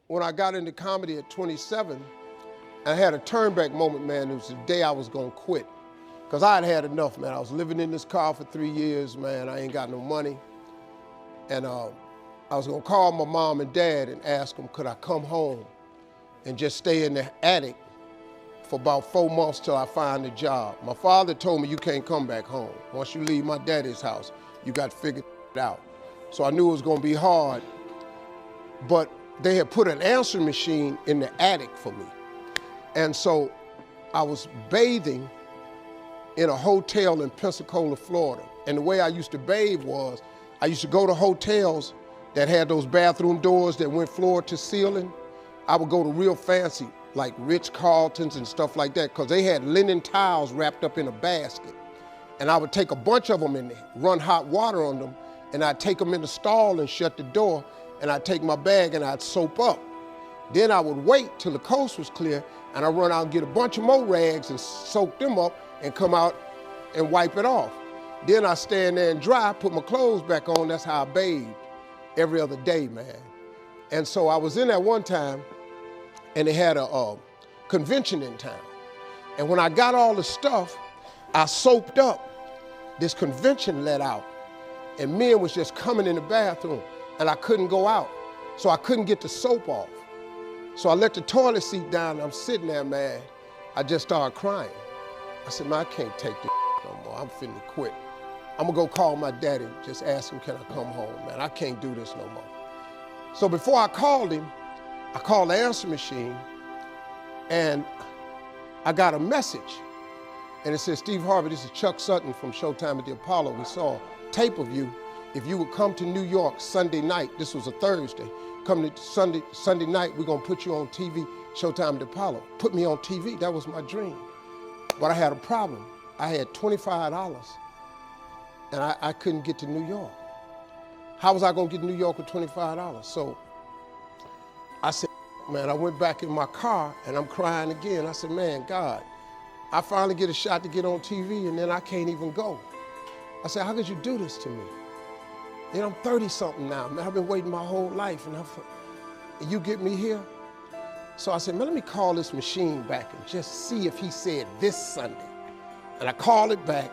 when I got into comedy at 27, I had a turnback moment, man. It was the day I was gonna quit. Because I had had enough, man. I was living in this car for 3 years, man. I ain't got no money. And I was gonna call my mom and dad and ask them, could I come home and just stay in the attic for about 4 months till I find a job. My father told me, you can't come back home. Once you leave my daddy's house, you got to figure it out. So I knew it was gonna be hard, but they had put an answering machine in the attic for me. And so I was bathing in a hotel in Pensacola, Florida. And the way I used to bathe was, I used to go to hotels that had those bathroom doors that went floor to ceiling. I would go to real fancy, like Ritz-Carltons and stuff like that, because they had linen towels wrapped up in a basket. And I would take a bunch of them and run hot water on them, and I'd take them in the stall and shut the door, and I'd take my bag and I'd soap up. Then I would wait till the coast was clear, and I'd run out and get a bunch of more rags and soak them up and come out and wipe it off. Then I'd stand there and dry, put my clothes back on. That's how I bathed every other day, man. And so I was in there one time, and they had a convention in town. And when I got all the stuff, I soaped up. This convention let out, and men was just coming in the bathroom, and I couldn't go out. So I couldn't get the soap off. So I let the toilet seat down, and I'm sitting there, man. I just started crying. I said, man, I can't take this no more. I'm finna quit. I'm gonna go call my daddy, just ask him, can I come home, man? I can't do this no more. So before I called him, I called the answer machine, and I got a message. And it said, Stive Harvey, this is Chuck Sutton from Showtime at the Apollo. We saw a tape of you. If you would come to New York Sunday night, this was a Thursday, come to Sunday night, we're gonna put you on TV, Showtime at the Apollo. Put me on TV, that was my dream. But I had a problem. I had $25, and I couldn't get to New York. How was I gonna get to New York with $25? So I said, man, I went back in my car, and I'm crying again. I said, man, God, I finally get a shot to get on TV, and then I can't even go. I said, how could you do this to me? You know, I'm 30-something now, man. I've been waiting my whole life, and you get me here? So I said, man, let me call this machine back and just see if he said this Sunday. And I called it back,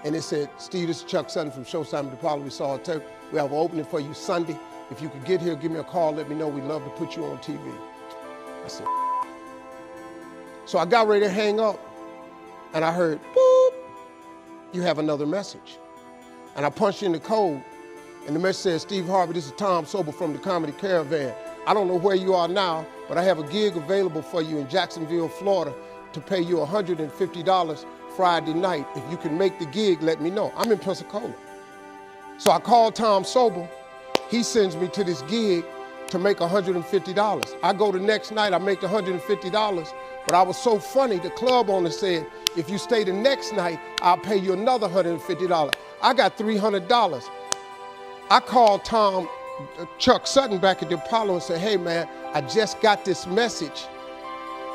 and it said, Steve, this is Chuck Sutton from Showtime at the Apollo. We saw a tape. We have an opening for you Sunday. If you could get here, give me a call, let me know. We'd love to put you on TV. I said, so I got ready to hang up, and I heard, boop, you have another message. And I punched in the code, and the message says, Stive Harvey, this is Tom Sobel from the Comedy Caravan. I don't know where you are now, but I have a gig available for you in Jacksonville, Florida, to pay you $150 Friday night. If you can make the gig, let me know. I'm in Pensacola. So I called Tom Sobel. He sends me to this gig to make $150. I go the next night, I make the $150, but I was so funny, the club owner said, if you stay the next night, I'll pay you another $150. I got $300. I called Chuck Sutton back at the Apollo and said, hey man, I just got this message.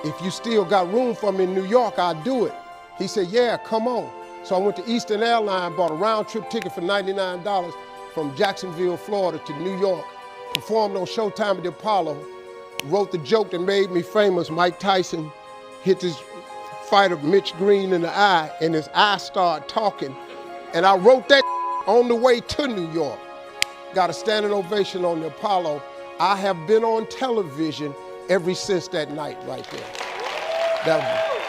If you still got room for me in New York, I'll do it. He said, yeah, come on. So I went to Eastern Airlines, bought a round trip ticket for $99 from Jacksonville, Florida to New York, performed on Showtime at the Apollo, wrote the joke that made me famous. Mike Tyson hit this fighter, Mitch Green, in the eye, and his eye started talking. And I wrote that on the way to New York. Got a standing ovation on the Apollo. I have been on television ever since that night right there.